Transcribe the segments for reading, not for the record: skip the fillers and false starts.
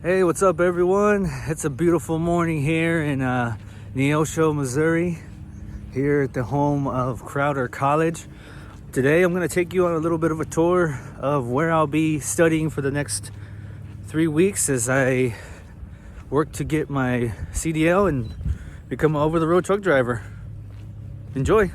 Hey, what's up everyone? It's a beautiful morning here in Neosho, Missouri, here at the home of Crowder College. Today I'm going to take you on a little bit of a tour of where I'll be studying for the next 3 weeks as I work to get my CDL and become an over-the-road truck driver. Enjoy!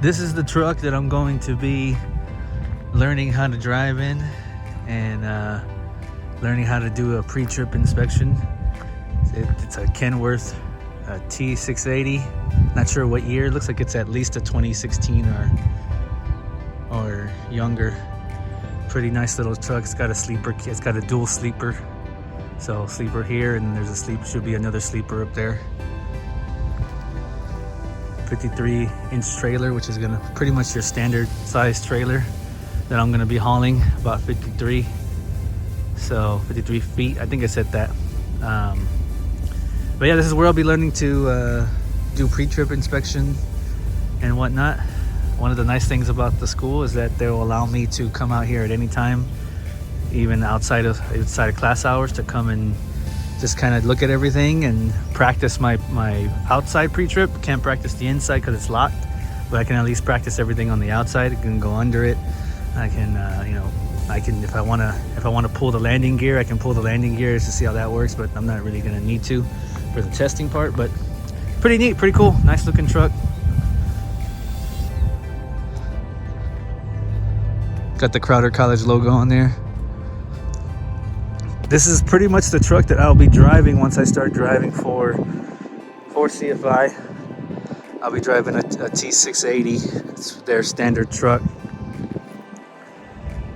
This is the truck that I'm going to be learning how to drive in and learning how to do a pre-trip inspection. It's a Kenworth T680. Not sure what year. It looks like it's at least a 2016 or younger. Pretty nice little truck. It's got a sleeper. It's got a dual sleeper. So sleeper here, and there's a sleep. Should be another sleeper up there. 53-inch trailer, which is gonna pretty much your standard size trailer that I'm gonna be hauling, about 53. So 53 feet, I think I said that. But yeah, this is where I'll be learning to do pre-trip inspection and whatnot. One of the nice things about the school is that they will allow me to come out here at any time, even outside of class hours, to come and just kind of look at everything and practice my outside pre-trip. Can't practice the inside because it's locked, but I can at least practice everything on the outside. I can go under it. I can, I can, if I want to pull the landing gear, I can pull the landing gear to see how that works, but I'm not really going to need to for the testing part. But pretty neat, pretty cool, nice looking truck. Got the Crowder College logo on there. This is pretty much the truck that I'll be driving once I start driving for CFI. I'll be driving a T680. It's their standard truck.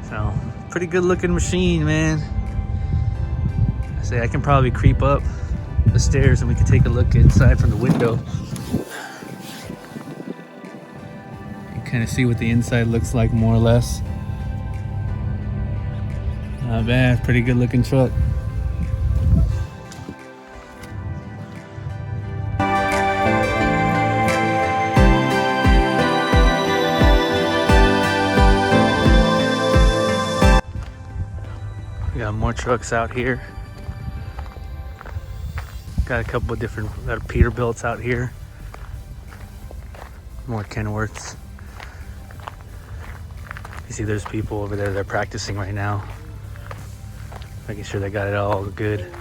So, pretty good looking machine, man. I say I can probably creep up the stairs and we can take a look inside from the window. You kind of see what the inside looks like, more or less. Not bad, pretty good looking truck. We got more trucks out here. Got a couple of different Peterbilts out here. More Kenworths. You see there's people over there, they're practicing right now. Making sure they got it all good.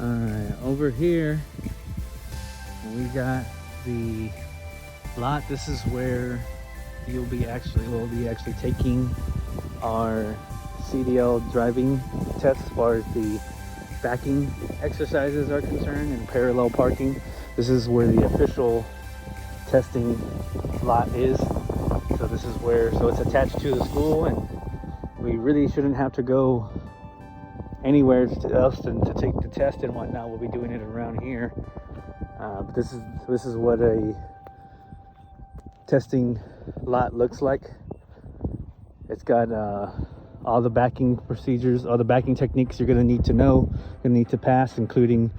Alright, over here we got the lot. This is where we'll be actually taking our CDL driving test as far as the backing exercises are concerned and parallel parking. This is where the official testing lot is. So this is where, so it's attached to the school, and we really shouldn't have to go anywhere else than to take the test and whatnot. We'll be doing it around here. But this is what a testing lot looks like. It's got all the backing procedures, all the backing techniques you're going to need to know, you're going to need to pass, including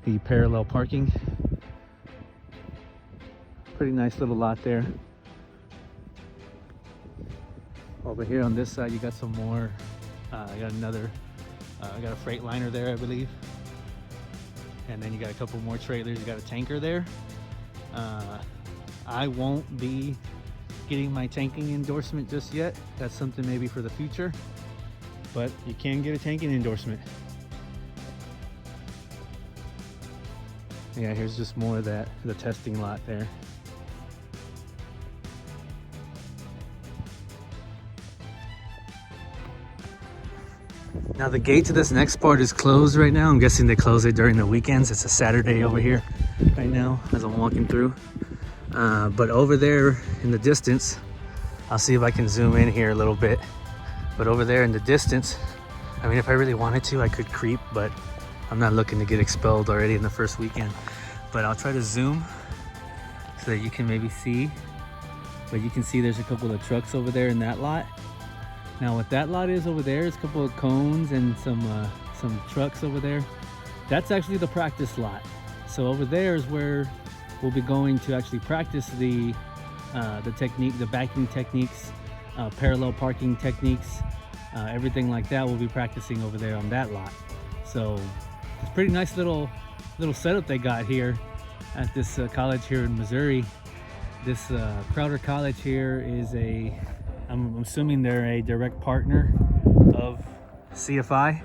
the parallel parking. Pretty nice little lot there. Over here on this side, you got some more. You got another. I got a Freightliner there, I believe. And then you got a couple more trailers. You got a tanker there. I won't be getting my tanking endorsement just yet. That's something maybe for the future. But you can get a tanking endorsement. Yeah, here's just more of that, the testing lot there. Now the gate to this next part is closed right now. I'm guessing they close it during the weekends. It's a Saturday over here right now as I'm walking through. But over there in the distance, I'll see if I can zoom in here a little bit. But over there in the distance, I mean, if I really wanted to, I could creep, but I'm not looking to get expelled already in the first weekend, but I'll try to zoom so that you can maybe see. But you can see there's a couple of trucks over there in that lot. Now what that lot is over there is a couple of cones and some trucks over there. That's actually the practice lot. So over there is where we'll be going to actually practice the technique, the backing techniques, parallel parking techniques, everything like that. We'll be practicing over there on that lot. So it's a pretty nice little setup they got here at this college here in Missouri. This Crowder College here is I'm assuming they're a direct partner of CFI.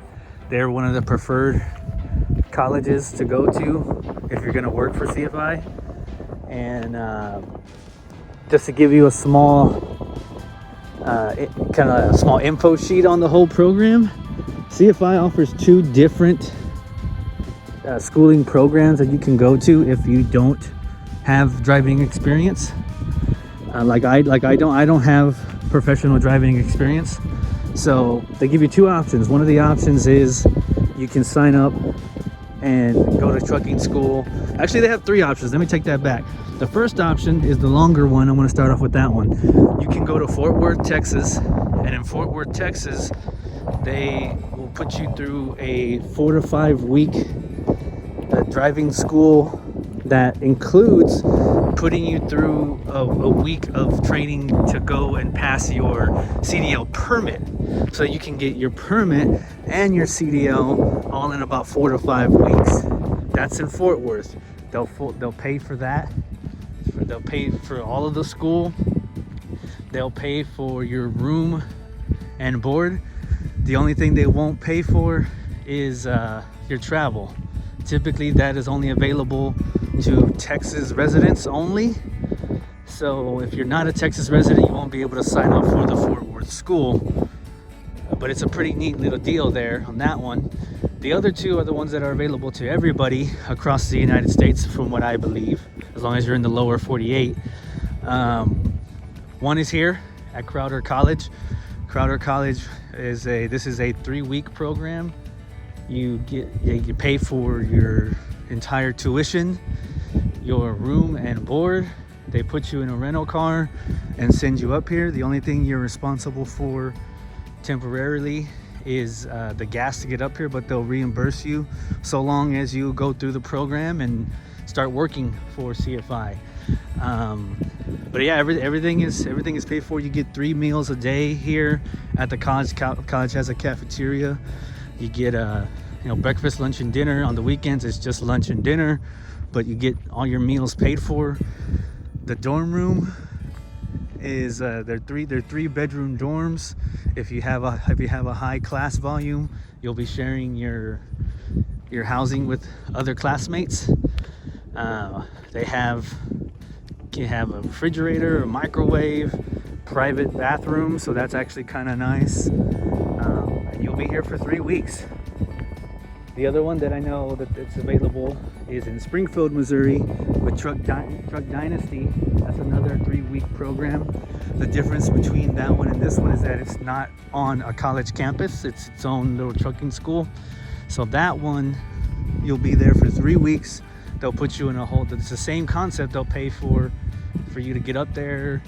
They're one of the preferred colleges to go to if you're going to work for CFI. And just to give you a small kind of a small info sheet on the whole program, CFI offers 2 different schooling programs that you can go to if you don't have driving experience. I don't have professional driving experience, so they give you 2 options. One of the options is you can sign up and go to trucking school. Actually, they have 3 options. Let me take that back. The first option is the longer one. I'm going to start off with that one. You can go to Fort Worth, Texas, and in Fort Worth, Texas, they will put you through a 4 to 5 week driving school that includes putting you through a week of training to go and pass your CDL permit, so you can get your permit and your CDL all in about 4 to 5 weeks. That's in Fort Worth. They'll pay for that. They'll pay for all of the school. They'll pay for your room and board. The only thing they won't pay for is your travel. Typically that is only available to Texas residents only. So if you're not a Texas resident, you won't be able to sign up for the Fort Worth school. But it's a pretty neat little deal there on that one. The other 2 are the ones that are available to everybody across the United States, from what I believe, as long as you're in the lower 48. One is here at Crowder College. Crowder College is a 3-week program. You pay for your entire tuition, your room and board. They put you in a rental car and send you up here. The only thing you're responsible for temporarily is the gas to get up here, but they'll reimburse you so long as you go through the program and start working for CFI. But yeah, everything is paid for. You get 3 meals a day here at the college. College has a cafeteria. You get breakfast, lunch, and dinner. On the weekends, it's just lunch and dinner, but you get all your meals paid for. The dorm room is they're 3-bedroom dorms. If you have a high class volume, you'll be sharing your housing with other classmates. They have a refrigerator, a microwave, private bathroom, so that's actually kind of nice. And you'll be here for 3 weeks. The other one that I know that it's available is in Springfield, Missouri, with Truck Dynasty. That's another 3-week program. The difference between that one and this one is that it's not on a college campus. It's its own little trucking school. So that one, you'll be there for 3 weeks. They'll put you in a whole, it's the same concept. They'll pay for you to get up there.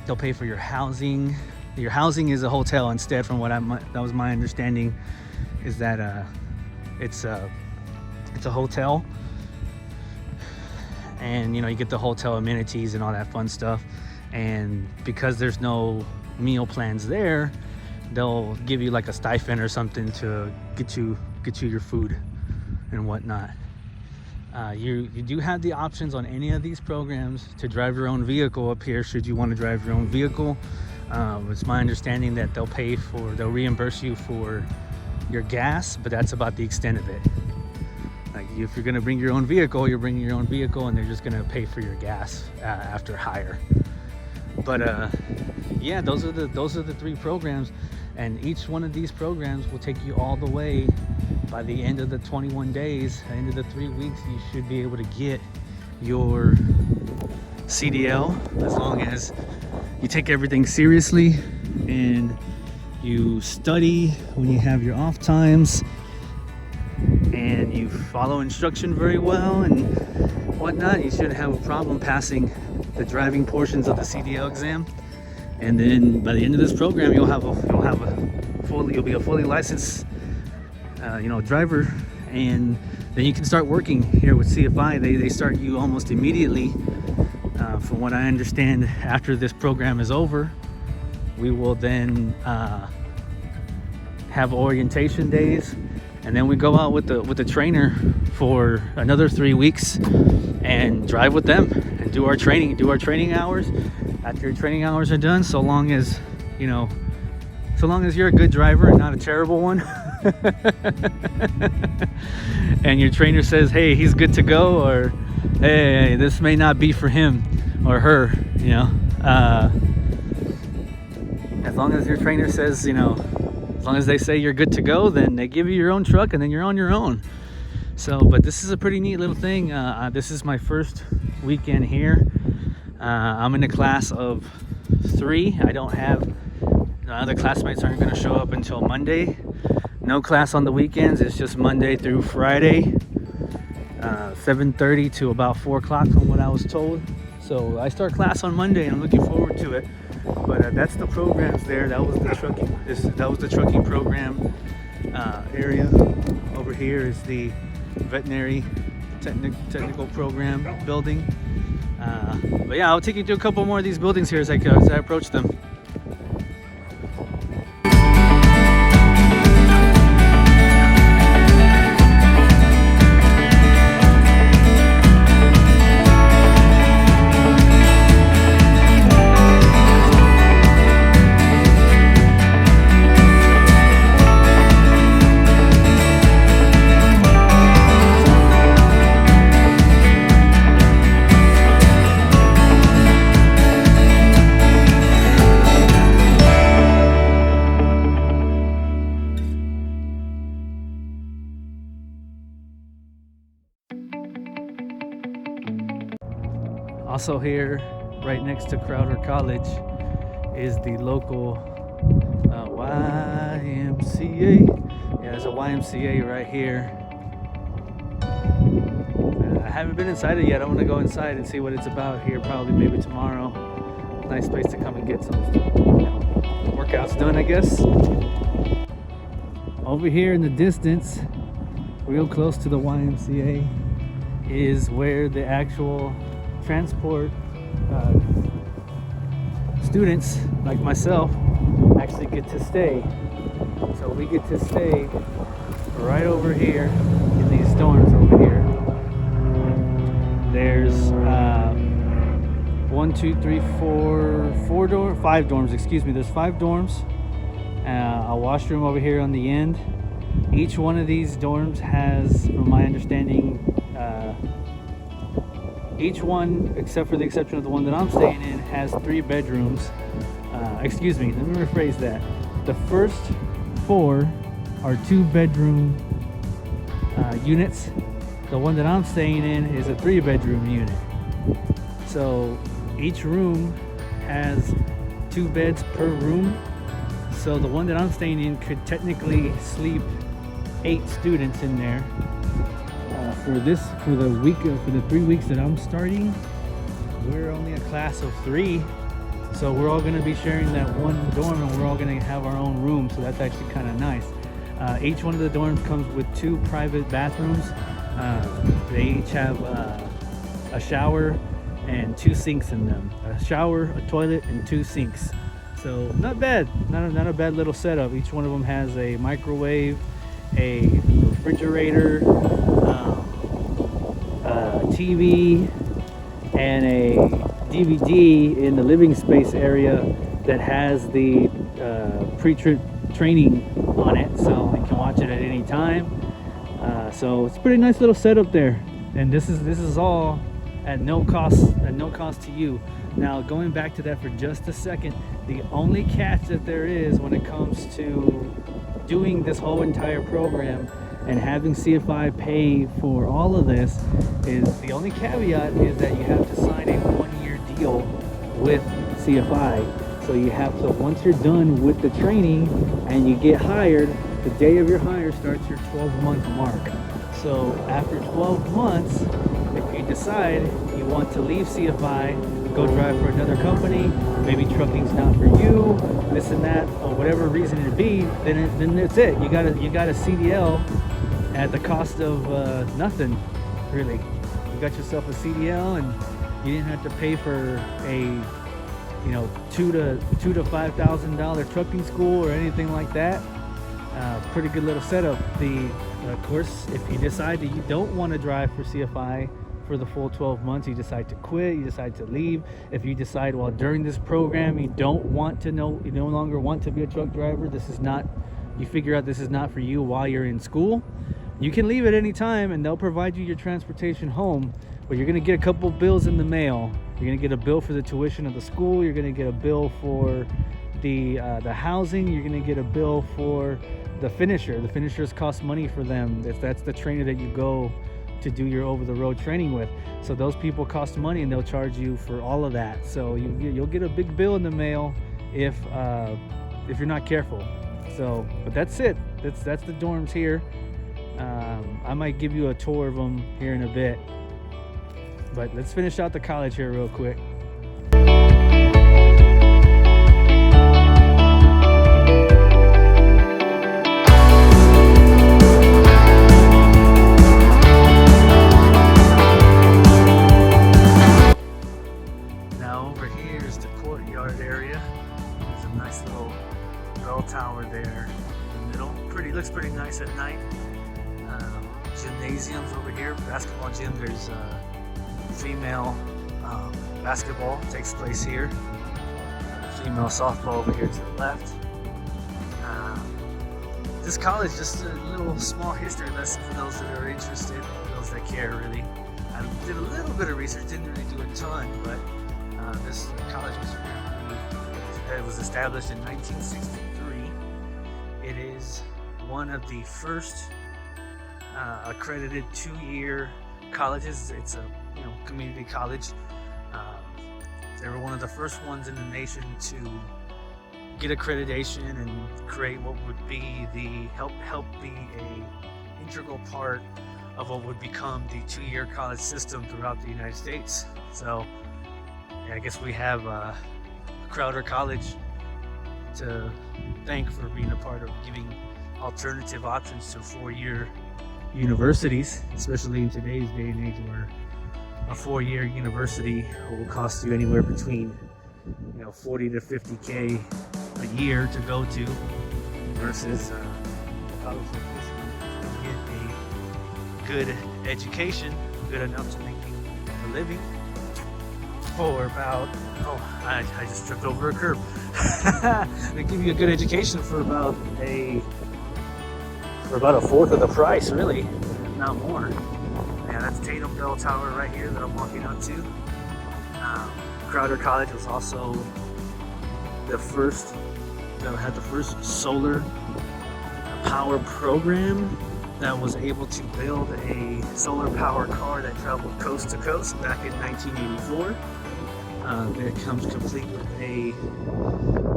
They'll pay for your housing. Your housing is a hotel instead, from what that was my understanding, is that it's a hotel, and you get the hotel amenities and all that fun stuff. And because there's no meal plans there, they'll give you like a stipend or something to get you your food and whatnot. You do have the options on any of these programs to drive your own vehicle up here, should you want to drive your own vehicle. It's my understanding that they'll reimburse you for your gas, but that's about the extent of it. Like, if you're going to bring your own vehicle, you're bringing your own vehicle, and they're just going to pay for your gas after hire. But yeah, those are the 3 programs, and each one of these programs will take you all the way. By the end of the 21 days, end of the 3 weeks, you should be able to get your CDL, as long as you take everything seriously and you study when you have your off times, follow instruction very well and whatnot, you shouldn't have a problem passing the driving portions of the CDL exam. And then by the end of this program, you'll be a fully licensed driver, and then you can start working here with CFI. They start you almost immediately. From what I understand, after this program is over, we will then have orientation days, and then we go out with the trainer for another 3 weeks and drive with them and do our training hours. After your training hours are done, so long as you're a good driver and not a terrible one, and your trainer says, hey, he's good to go, or hey, this may not be for him or her, as long as your trainer says, as long as they say you're good to go, then they give you your own truck and then you're on your own. So, but this is a pretty neat little thing. This is my first weekend here. I'm in a class of 3. I don't have, other classmates aren't going to show up until Monday. No class on the weekends. It's just Monday through Friday, 7:30 to about 4 o'clock from what I was told. So I start class on Monday and I'm looking forward to it. But that's the programs there. That was the trucking. That was the trucking program area. Over here is the veterinary technical program building. But yeah, I'll take you to a couple more of these buildings here as I approach them. Also here, right next to Crowder College, is the local YMCA. Yeah, there's a YMCA right here. I haven't been inside it yet. I want to go inside and see what it's about here, probably maybe tomorrow. Nice place to come and get some workouts done, I guess. Over here in the distance, real close to the YMCA, is where the actual transport students like myself actually get to stay. So we get to stay right over here in these dorms over here. There's 5 dorms, excuse me. There's 5 dorms, a washroom over here on the end. Each one of these dorms has, from my understanding, each one, except for the exception of the one that I'm staying in, has 3 bedrooms. Excuse me, let me rephrase that. The first 4 are 2-bedroom units. The one that I'm staying in is a 3-bedroom unit. So each room has 2 beds per room. So the one that I'm staying in could technically sleep 8 students in there. For the 3 weeks that I'm starting, we're only a class of 3, so we're all going to be sharing that one dorm, and we're all going to have our own room. So that's actually kind of nice. Each one of the dorms comes with 2 private bathrooms. They each have a shower and 2 sinks in them. A shower, a toilet, and 2 sinks. So not bad. Not a bad little setup. Each one of them has a microwave, a refrigerator, TV, and a DVD in the living space area that has the pre-trip training on it, so we can watch it at any time. So it's a pretty nice little setup there, and this is all at no cost to you. Now, going back to that for just a second, the only catch that there is when it comes to doing this whole entire program and having CFI pay for all of this is, the only caveat is that you have to sign a 1-year deal with CFI. So you have to, once you're done with the training and you get hired, the day of your hire starts your 12-month mark. So after 12 months, if you decide you want to leave CFI, go drive for another company, maybe trucking's not for you, this and that, or whatever reason it be, then that's it. You got a CDL at the cost of nothing, really. You got yourself a CDL, and you didn't have to pay for a $2,000 to $5,000 trucking school or anything like that. Pretty good little setup. Of course, if you decide that you don't want to drive for CFI for the full 12 months, you decide to quit, you decide to leave. If you decide, well, during this program you no longer want to be a truck driver, you figure out this is not for you while you're in school, you can leave at any time, and they'll provide you your transportation home. But you're gonna get a couple bills in the mail. You're gonna get a bill for the tuition of the school. You're gonna get a bill for the housing. You're gonna get a bill for the finisher. The finishers cost money for them. If that's the trainer that you go to do your over-the-road training with, so those people cost money, and they'll charge you for all of that. So you'll get a big bill in the mail if you're not careful. So, but that's it. That's the dorms here. I might give you a tour of them here in a bit. But let's finish out the college here real quick. Now over here is the courtyard area. There's a nice little bell tower there in the middle. Looks pretty nice at night. Gymnasiums over here, basketball gym. There's female basketball takes place here. Female softball over here to the left. This college, just a little small history lesson for those that are interested, those that care really. I did a little bit of research, didn't really do a ton, but this college was established in 1963. It is one of the first accredited 2-year colleges. It's a community college. They were one of the first ones in the nation to get accreditation and create what would be help be a integral part of what would become the 2-year college system throughout the United States. So I guess we have Crowder College to thank for being a part of giving alternative options to 4-year universities, especially in today's day and age where a 4-year university will cost you anywhere between 40 to 50K a year to go to, versus college like this one, you get a good education, good enough to make a living for about I just tripped over a curb. They give you a good education for about a fourth of the price, really, not more. Yeah, that's Tatum Bell Tower right here that I'm walking up to. Crowder College was also the first that had the first solar power program that was able to build a solar power car that traveled coast to coast back in 1984. It comes complete with a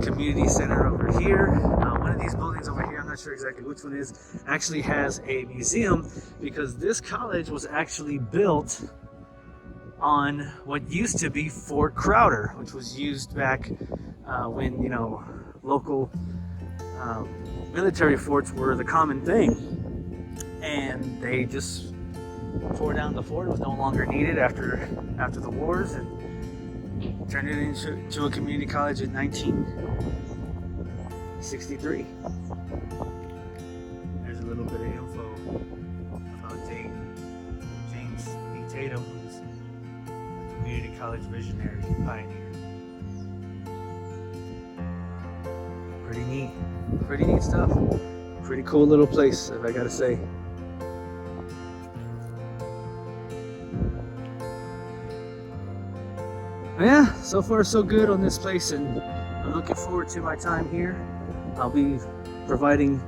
community center over here. One of these buildings over here, I'm not sure exactly which one is, actually has a museum, because this college was actually built on what used to be Fort Crowder, which was used back when local military forts were the common thing, and they just tore down the fort. It was no longer needed after the wars, and turned it into a community college in 1963. There's a little bit of info about James B. Tatum, who's a community college visionary pioneer. Pretty neat stuff. Pretty cool little place, if I gotta say. Yeah, so far so good on this place, and I'm looking forward to my time here. I'll be providing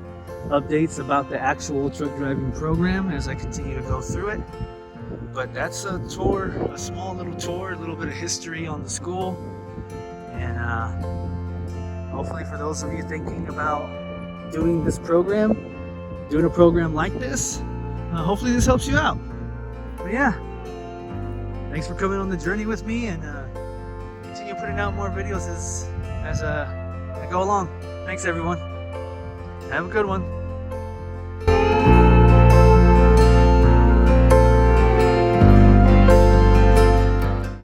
updates about the actual truck driving program as I continue to go through it. But that's a tour, a small little tour, a little bit of history on the school, and hopefully for those of you thinking about doing a program like this, hopefully this helps you out. But yeah, thanks for coming on the journey with me, and continue putting out more videos as I go along. Thanks everyone. Have a good one.